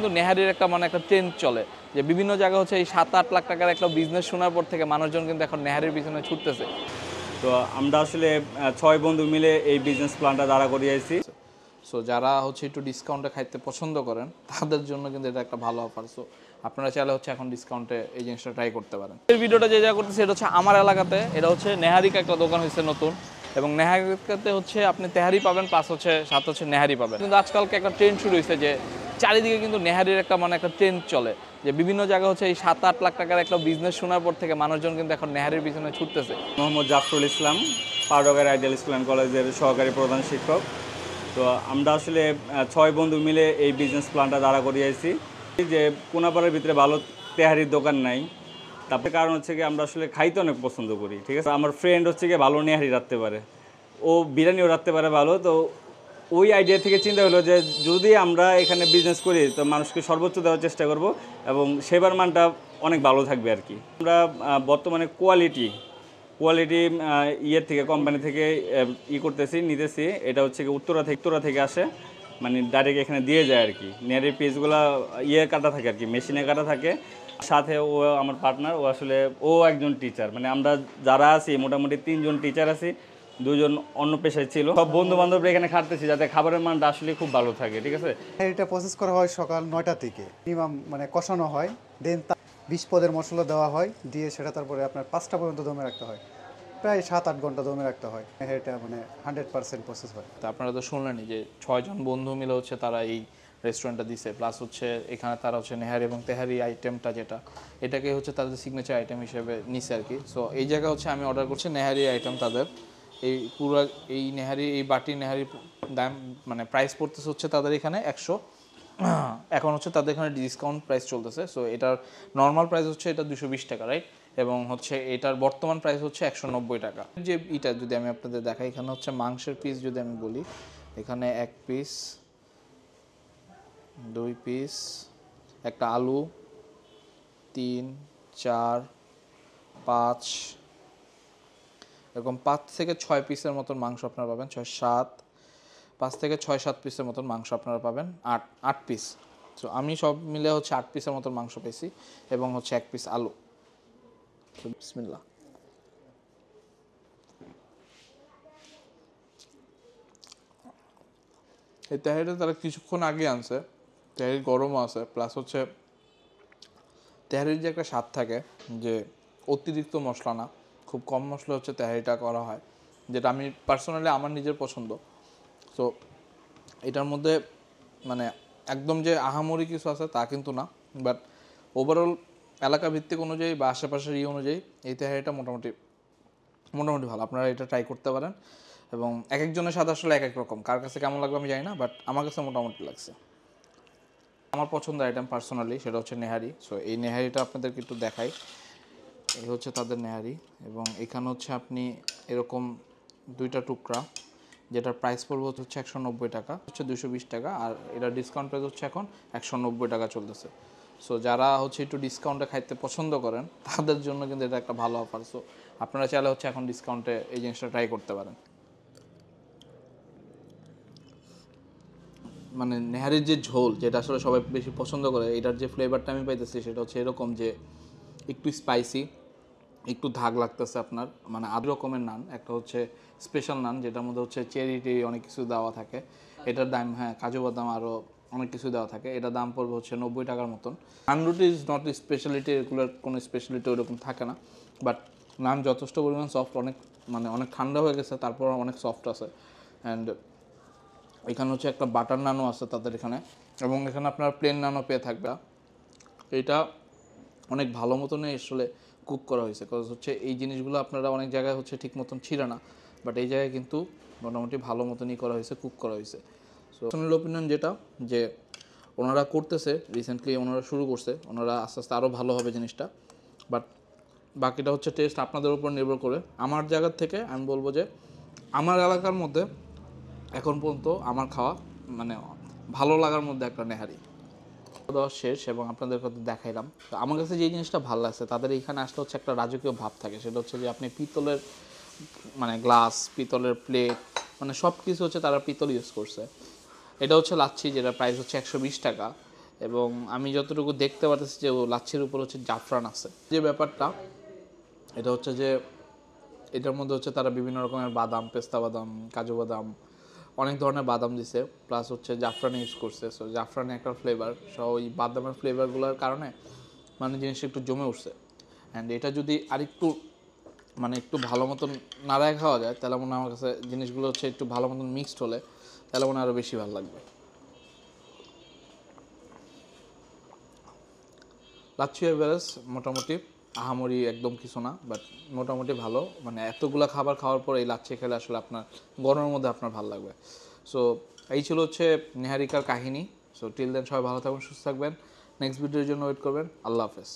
কিন্তু নেহারির একটা একটা ট্রেন্ড চলে যে বিভিন্ন জায়গায় হচ্ছে এই 7-8 লাখ টাকার একটা বিজনেস শোনার পর থেকে মানুষজন কিন্তু এখন নেহারির পিছনে ছুটতেছে। তো আমরা আসলে 6 বন্ধু মিলে এই বিজনেস প্ল্যানটা দাঁড়া করিয়েছি। সো যারা হচ্ছে একটু ডিসকাউন্টে খাইতে পছন্দ করেন তাদের জন্য কিন্তু এটা একটা ভালো অফার। সো আপনারা চাইলে হচ্ছে এখন ডিসকাউন্টে এই জিনিসটা ট্রাই করতে পারেন। এই ভিডিওটা যে যা করতেছে এটা হচ্ছে আমার এলাকাতে, এটা হচ্ছে নেহারিকা একটা দোকান হয়েছে নতুন, এবং নেহারিকাতে হচ্ছে আপনি তেহারি পাবেন প্লাস হচ্ছে সাথে হচ্ছে নেহারি পাবেন। কিন্তু আজকালকে একটা ট্রেন্ড শুরু হয়েছে যে চারিদিকে কিন্তু নেহারির একটা একটা ট্রেন্ড চলে যে বিভিন্ন জায়গায় হচ্ছে এই 7-8 লাখ টাকার একটা বিজনেস শোনার পর থেকে মানুষজন কিন্তু এখন নেহারির পিছনে ছুটতেছে। মোহাম্মদ জাফরুল ইসলাম, পাউডারগাঁও আইডিয়াল স্কুল অ্যান্ড কলেজের সহকারী প্রধান শিক্ষক। তো আমরা আসলে 6 বন্ধু মিলে এই বিজনেস প্ল্যানটা দাঁড়া করিয়েছি যে কোনাপাড়ার ভিতরে ভালো তেহারির দোকান নাই। তারপরে কারণ হচ্ছে কি আমরা আসলে খাইতে অনেক পছন্দ করি, ঠিক আছে। আমার ফ্রেন্ড হচ্ছে কি ভালো নেহারি রাখতে পারে, ও বিরিয়ানিও রাখতে পারে ভালো। তো ওই আইডিয়া থেকে চিন্তা হলো যে যদি আমরা এখানে বিজনেস করি তো মানুষকে সর্বোচ্চ দেওয়ার চেষ্টা করব এবং সেবার মানটা অনেক ভালো থাকবে আর কি। আমরা বর্তমানে কোয়ালিটি ইয়ের থেকে কোম্পানি থেকে করতেছি, নিতেছি। এটা হচ্ছে কি উত্তরা থেকে আসে, মানে ডাইরেক্ট এখানে দিয়ে যায় আর কি। নেয়ারের পিসগুলো কাটা থাকে আর কি, মেশিনে কাটা থাকে। সাথে ও আমার পার্টনার, ও একজন টিচার। মানে আমরা যারা আছি মোটামুটি 3 জন টিচার আছি, 2 জন অন্য পেশায় ছিল। সব বন্ধু বান্ধবরা এখানে খাটতেছি যাতে খাবারের মানটা আসলে খুব ভালো থাকে, ঠিক আছে। এটা প্রসেস করা হয় সকাল 9টা থেকে, মিনিমাম মানে কষানো হয়, দেন 20 পদের মশলা দেওয়া হয়, দিয়ে সেটা তারপরে আপনার 5টা পর্যন্ত দমে রাখতে হয়, প্রায় 7-8 ঘন্টা দমে রাখতে হয়। এটা মানে 100% প্রসেস হয়। তা আপনারা তো শুনলেনই যে 6 জন বন্ধু মিলে হচ্ছে তারা এই রেস্টুরেন্টটা দিছে, প্লাস হচ্ছে এখানে তারা হচ্ছে নেহারি এবং তেহারি আইটেমটা যেটা এটাকে হচ্ছে তাদের সিগনেচার আইটেম হিসেবে নিছে আর কি। সো এই জায়গায় হচ্ছে আমি অর্ডার করছি নেহারি আইটেম তাদের। এই পুরো এই নেহারি, এই বাটি নেহারি দাম মানে প্রাইস পড়তেছে হচ্ছে তাদের এখানে 100। এখন হচ্ছে তাদের এখানে ডিসকাউন্ট প্রাইস চলতেছে। সো এটার নর্মাল প্রাইস হচ্ছে এটা 220 টাকা, রাইট? এবং হচ্ছে এটার বর্তমান প্রাইস হচ্ছে 190 টাকা। যে এটা যদি আমি আপনাদের দেখাই, এখানে হচ্ছে মাংসের পিস যদি আমি বলি, এখানে 1 পিস, 2 পিস, একটা আলু, 3, 4, 5, এরকম 5 থেকে 6 পিসের মতন মাংস আপনারা পাবেন। 5 থেকে 6-7 পিসের মতন মাংস আপনারা পাবেন। 8 পিস। সো আমি সব মিলে হচ্ছে 8 পিসের মতন মাংস পেয়েছি, এবং হচ্ছে 1 পিস আলু। বিসমিল্লাহ। এই তেহারিটা তারা কিছুক্ষণ আগে আনছে, তেহারি গরমও আছে, প্লাস হচ্ছে তেহারির যে একটা স্বাদ থাকে যে অতিরিক্ত মশলা না, খুব কম মশলা হচ্ছে তেহারিটা করা হয়, যেটা আমি পার্সোনালি আমার নিজের পছন্দ। সো এটার মধ্যে মানে একদম যে আহামরি কিছু আছে তা কিন্তু না, বাট ওভারঅল এলাকা ভিত্তিক অনুযায়ী বা আশেপাশের অনুযায়ী এই তেহারিটা মোটামুটি ভালো। আপনারা এটা ট্রাই করতে পারেন, এবং এক একজনের স্বাদ আসলে এক এক রকম, কার কাছে কেমন লাগবে আমি জানি না, বাট আমার কাছে মোটামুটি লাগছে। আমার পছন্দের আইটেম পার্সোনালি সেটা হচ্ছে নেহারি। সো এই নেহারিটা আপনাদেরকে একটু দেখাই। এই হচ্ছে তাদের নেহারি, এবং এখানে হচ্ছে আপনি এরকম 2টা টুকরা, যেটার প্রাইস পড়বে হচ্ছে 190 টাকা, হচ্ছে 220 টাকা, আর এটা ডিসকাউন্ট প্রাইস হচ্ছে এখন 190 টাকা চলতেছে। সো যারা হচ্ছে একটু ডিসকাউন্টে খাইতে পছন্দ করেন তাদের জন্য কিন্তু এটা একটা ভালো অফার। সো আপনারা চাইলে হচ্ছে এখন ডিসকাউন্টে এই জিনিসটা ট্রাই করতে পারেন। মানে নেহারির যে ঝোল, যেটা আসলে সবাই বেশি পছন্দ করে, এটার যে ফ্লেভারটা আমি পাইতেছি সেটা হচ্ছে এরকম যে একটু স্পাইসি, একটু ধাগ লাগতেছে আপনার। মানে আধ রকমের নান, একটা হচ্ছে স্পেশাল নান যেটার মধ্যে হচ্ছে চেরি টেরি অনেক কিছু দেওয়া থাকে, এটার দাম, হ্যাঁ, কাজু বাদাম আরও অনেক কিছু দেওয়া থাকে, এটার দাম পড়বে হচ্ছে 90 টাকার মতন। নান রুটি ইজ নট স্পেশালিটি, এগুলোর কোনো স্পেশালিটি ওরকম থাকে না, বাট নান যথেষ্ট পরিমাণ সফট, অনেক ঠান্ডা হয়ে গেছে তারপর অনেক সফট আছে। অ্যান্ড এখানে হচ্ছে একটা বাটার নানও আছে তাদের এখানে, এবং এখানে আপনার প্লেন নানও পেয়ে থাকবে। এটা অনেক ভালো মতনই আসলে কুক করা হয়েছে, কজ হচ্ছে এই জিনিসগুলো আপনারা অনেক জায়গায় হচ্ছে ঠিক মতন ছিল না, বাট এই জায়গায় কিন্তু মোটামুটি ভালো মতনই করা হয়েছে, কুক করা হয়েছে। সো পার্সোনাল ওপিনিয়ন যেটা, যে ওনারা করতেছে রিসেন্টলি, ওনারা শুরু করছে, ওনারা আস্তে আস্তে আরও ভালো হবে জিনিসটা, বাট বাকিটা হচ্ছে টেস্ট আপনাদের উপর নির্ভর করে। আমার জায়গার থেকে আমি বলবো যে আমার এলাকার মধ্যে এখন পর্যন্ত আমার খাওয়া মানে ভালো লাগার মধ্যে একটা নেহারি। দেওয়া শেষ এবং আপনাদের কাছে দেখাইলাম। তো আমার কাছে যে জিনিসটা ভালো লাগছে, তাদের এইখানে আসলে হচ্ছে একটা রাজকীয় ভাব থাকে, সেটা হচ্ছে যে আপনি পিতলের মানে গ্লাস, পিতলের প্লেট, মানে সব কিছু হচ্ছে তারা পিতল ইউজ করছে। এটা হচ্ছে লাচ্ছি, যেটা প্রাইস হচ্ছে 120 টাকা। এবং আমি যতটুকু দেখতে পারতেছি যে ও লাচ্ছির উপর হচ্ছে জাফরান আছে। যে ব্যাপারটা এটা হচ্ছে যে এটার মধ্যে হচ্ছে তারা বিভিন্ন রকমের বাদাম, পেস্তা বাদাম, কাজু বাদাম, অনেক ধরনের বাদাম দিছে, প্লাস হচ্ছে জাফরান ইউজ করছে। সো জাফরানে একটা ফ্লেভার, সো ওই বাদামের ফ্লেভারগুলোর কারণে মানে জিনিসটা একটু জমে উঠছে। অ্যান্ড এটা যদি আরেকটু মানে একটু ভালো মতন নাড়ায় খাওয়া যায় তাহলে মনে হয় আমার কাছে জিনিসগুলো হচ্ছে একটু ভালো মতন মিক্সড হলে তাহলে মনে হয় আরও বেশি ভালো লাগবে। লাচ্ছি এভারেজ মোটামুটি আহামরি একদম কিছু না, বাট মোটামুটি ভালো। মানে এতগুলা খাবার খাওয়ার পর এই লাচ্ছি খেলে আসলে আপনার গরমের মধ্যে আপনার ভালো লাগবে। সো এই ছিল হচ্ছে নেহারিকার কাহিনী। সো টিল দেন সবাই ভালো থাকবেন, সুস্থ থাকবেন, নেক্সট ভিডিওর জন্য ওয়েট করবেন। আল্লাহ হাফেজ।